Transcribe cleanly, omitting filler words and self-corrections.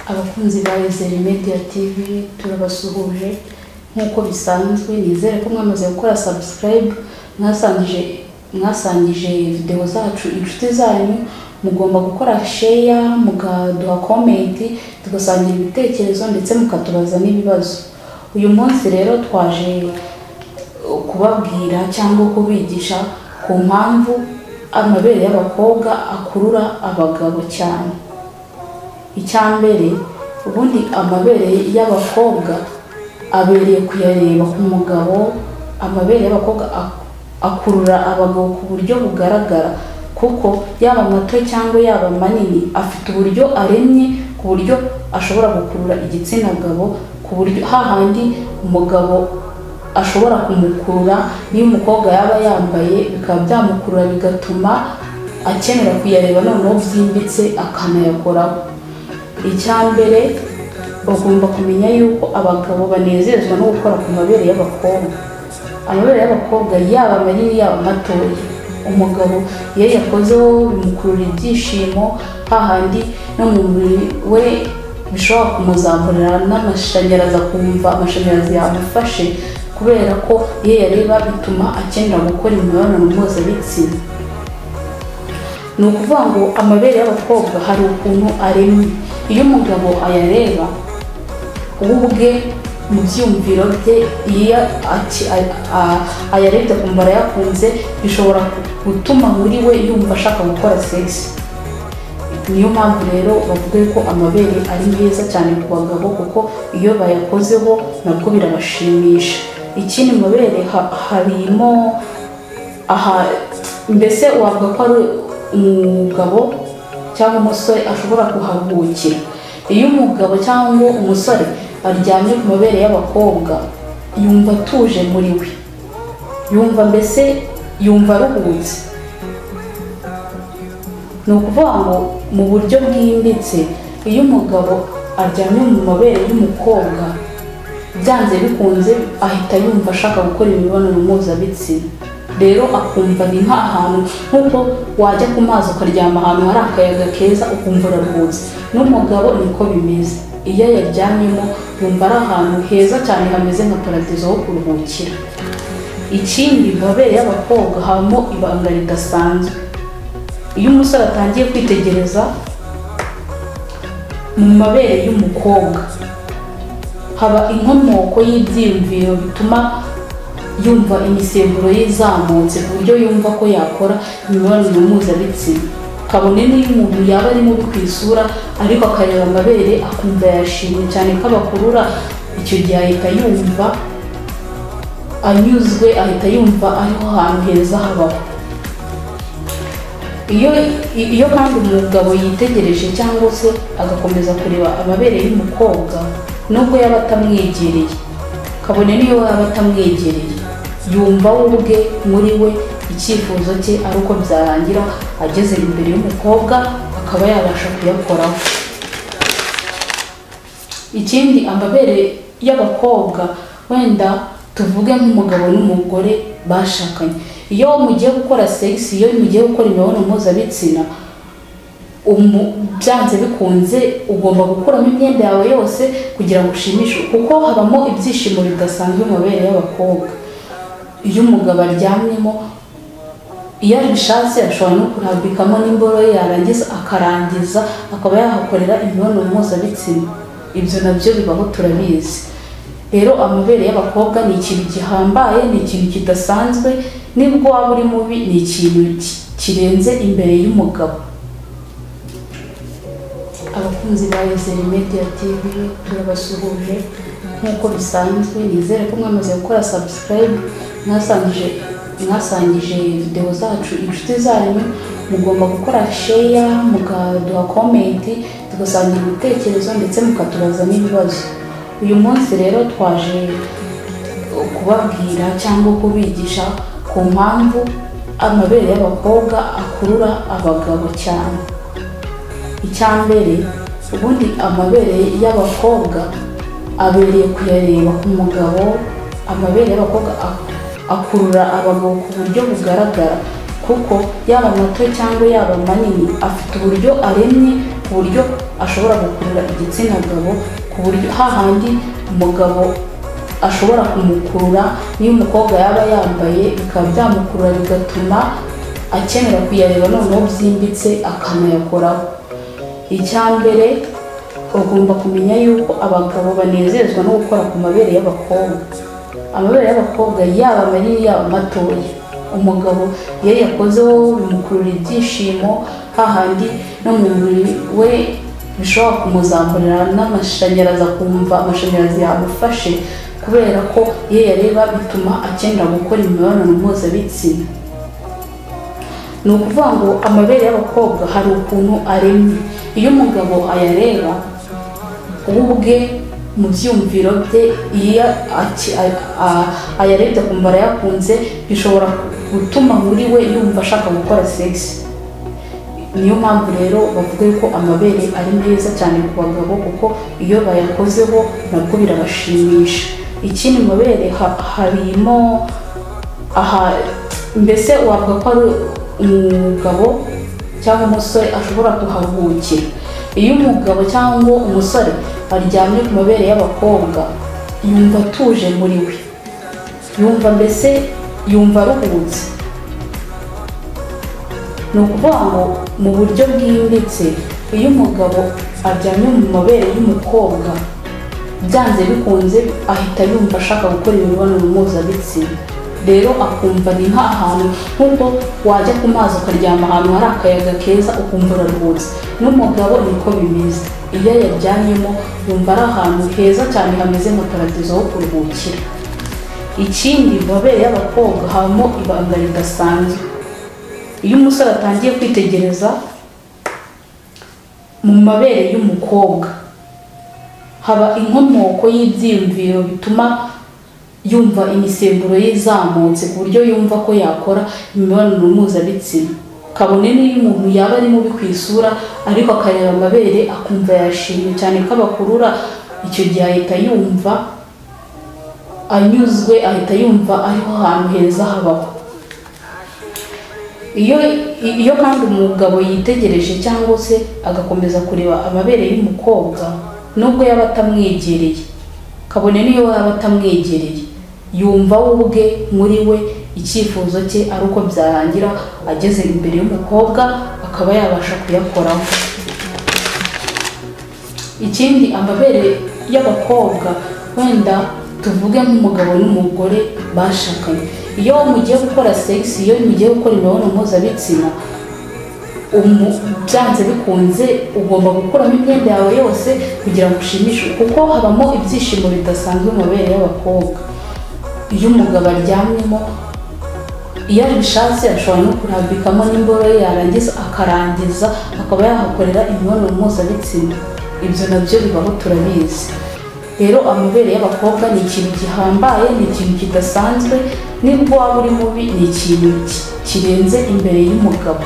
Abakunzi ba Izere Media TV turabasuhuje nkuko bisanzwe, nizere ko mwamaze gukora subscribe, mwasangije video zacu inshuti zanyu, mugomba gukora share, mugaduha comment, tugasangira ibitekerezo ndetse mukatubaza n'ibibazo. Uyu munsi rero twaje kubabwira cyangwa kubigisha ku mpamvu amabere y'abakobwa akurura abagabo cyane. Icyambere, ubundi amabere y'abakobwa abereye kuyareba ku mugabo. Amabere y'abakobwa akurura abagabo ku buryo bugaragara, kuko yaba mato cyangwa yaba manini afite uburyo aremye ku buryo ashobora gukurura igitsina gabo, ku buryo hahandi umugabo ashobora kumukurura niyo umukobwa yaba yambaye, bikaba byamukurura bigatuma akenera kuyareba noneho byimbitse akanayakoraho. Icyambere, bagomba kumenya yuko abagabo banezezwa no gukora ku mabere y'abakobwa. Amabere y'abakobwa yaba manini yaba matoya, umugabo iyo yakozeho bimukurura ibyishimo, hahandi no mu mubiri we bishobora kumuzamurira n'amashanyarazi, akumva amashanyarazi yamufashe, kubera ko iyo yareba bituma akenera gukora imibonano mpuzabitsina. Ni ukuvuga ngo amabere y'abakobwa hari ukuntu aremye. Iyo umugabo ayareba ubwe mu byumviro bye, iyo ayarebye akumva arayakunze, bishobora gutuma muri we yumva ashaka gukora sex. Niyo mpamvu rero bavuga ko amabere ari meza cyane ku bagabo, kuko iyo bayakozeho nabwo birabashimisha. Ikindi mu mabere harimo mbese wavuga ko ari umugabo cyangwa umusore ashobora kuhavukira. Iyo umugabo cyangwa umusore aryamye ku mabere y'abakobwa, yumva atuje muri we, yumva aruhutse. Ni ukuvuga ngo mu buryo bwimbitse, iyo umugabo aryamye mu mabere y'umukobwa, byanze bikunze ahita yumva ashaka gukora imibonano mpuzabitsina. Rero akumva ni nk'ahantu, nk'uko wajya ku mazi ukaryama ahantu hari akayaga keza ukumva uraruhutse. N'umugabo niko bimeze, iyo yaryamyemo yumva ari ahantu heza cyane hameze nka paradizo ho kuruhukira. Ikindi, mu mabere y'abakobwa habamo ibanga ridasanzwe. Iyo umusore atangiye kwitegereza mu mabere y'umukobwa, haba inkomoko y'ibyiyumviro bituma yumva imisemburo yizamutse ku buryo yumva ko yakora imibonano mpuzabitsina. Kabone n'iyo umuntu yaba ari mubi ku isura, ariko akareba amabere akumva yashimye cyane ko abakurura, icyo gihe ahita yumva anyuzwe, ahita yumva ariho hantu heza habaho. Iyo kandi umugabo yitegereje cyangwa se agakomeza kureba amabere y'umukobwa, nubwo yaba atamwegereye, kabone n'iyo yaba atamwegereye, yumva we ubwe muri we icyifuzo cye ari uko byarangira ageze imbere y'umukobwa akaba yabasha kuyakoraho. Ikindi, amabere y'abakobwa, wenda tuvuge nk'umugabo n'umugore bashakanye, iyo mugiye gukora sex, iyo mugiye gukora imibonano mpuzabitsina, byanze bikunze ugomba gukuramo imyenda yawe yose kugira ngo ushimishe, kuko habamo ibyishimo bidasanzwe mu mabere y'abakobwa. Iyo umugabo aryamyemo, iyo abishatse ashobora no kurambikamo n'imboro ye, yarangiza akarangiza akaba yahakorera imibonano mpuzabitsina. Ibyo nabyo bibaho, turabizi. Rero amabere y'abakobwa ni ikintu gihambaye, ni ikintu kidasanzwe. Nibwo waba uri mubi, ni ikintu kirenze imbere y'umugabo. Abakunzi ba Izere Media TV turabasuhuje nkuko bisanzwe, nizere ko mwamaze gukora subscribe, mwasangije video zacu inshuti zanyu, mugomba gukora share, mugaduha comment, tugasangira ibitekerezo ndetse mukatubaza n'ibibazo. Uyu munsi rero twaje kubabwira cyangwa kubigisha ku mpamvu amabere y'abakobwa akurura abagabo cyane. Icyambere, ubundi amabere y'abakobwa abereye kuyareba ku mugabo. Amabere y'abakobwa akurura abagabo ku buryo bugaragara, kuko yaba mato cyangwa yaba manini afite uburyo aremye ku buryo ashobora gukurura igitsina gabo, ku buryo hahandi umugabo ashobora kumukurura niyo umukobwa yaba yambaye, bikaba byamukurura bigatuma akenera kuyareba noneho byimbitse akanayakoraho. Icya mbere ugomba kumenya yuko abagabo banezezwa no gukora ku mabere y'abakobwa. Amabere y'abakobwa yaba manini yaba matoya, umugabo iyo yakozeho bimukurura ibyishimo, hahandi no mu mubiri we bishobora kumuzamurira n'amashanyarazi, akumva amashanyarazi yamufashe, kubera ko iyo yareba bituma akenera gukora imibonano mpuzabitsina. Ni ukuvuga ngo amabere y'abakobwa hari ukuntu aremye, iyo umugabo ayareba ubwe mu byumviro bye, iyo ayarebye akumva arayakunze, bishobora gutuma muri we yumva ashaka gukora sex. Niyo mpamvu rero bavuga yuko amabere ari meza cyane ku bagabo, kuko iyo bayakozeho nabwo birabashimisha. Ikindi mu mabere harimo mbese wavuga ko ari umugabo cyangwa umusore ashobora kuharuhukira. Iyo umugabo cyangwa umusore aryamye ku mabere y'abakobwa yumva atuje muri we, yumva aruhutse. Ni ukuvuga ngo mu buryo bwimbitse, iyo umugabo aryamye mu mabere y'umukobwa byanze bikunze ahita yumva ashaka gukora imibonano mpuzabitsina. Rero akumva ni nk'ahantu nk'uko wajya ku mazi ukaryama ahantu hari akayaga keza ukumva uraruhutse, n'umugabo niko bimeze. Iyo yaryamyemo yumva ari ahantu heza cyane hameze nka paradizo ho kuruhukira. Ikindi mu mabere y'abakobwa habamo ibanga ridasanzwe. Iyo umusore atangiye kwitegereza mu mabere y'umukobwa, haba inkomoko y'ibyiyumviro bituma yumva imisemburo ye izamutse, ku buryo yumva ko yakora imibonano mpuzabitsina. Kabone n'iyo umuntu yaba ari mubi ku isura, ariko akareba amabere akumva yashimye cyane ko abakurura, icyo gihe ahita yumva anyuzwe, ahita yumva ariho hantu heza habaho. Iyo kandi umugabo yitegereje cyangwa se agakomeza kureba amabere y'umukobwa, nubwo yaba atamwegereye, kabone n'iyo yaba atamwegereye, yumva we ubwe muri we icyifuzo cye ari uko byarangira ageze imbere y'umukobwa akaba yabasha kuyakoraho. Ikindi amabere y'abakobwa, wenda tuvuge nk'umugabo n'umugore bashakanye, iyo mugiye gukora sex, iyo mugiye gukora imibonano mpuzabitsina, byanze bikunze ugomba gukuramo imyenda yawe yose kugira ngo ushimishe, kuko habamo ibyishimo bidasanzwe mu mabere y'abakobwa. Iyo umugabo aryamyemo, iyo abishatse ashobora no kurambikamo n'imboro ye, yarangiza akarangiza akaba yahakorera imibonano mpuzabitsina. Ibyo nabyo bibaho, turabizi. Rero amabere y'abakobwa ni ikintu gihambaye, ni ikintu kidasanzwe, nibwo waba uri mubi ni ikintu kirenze imbere y'umugabo.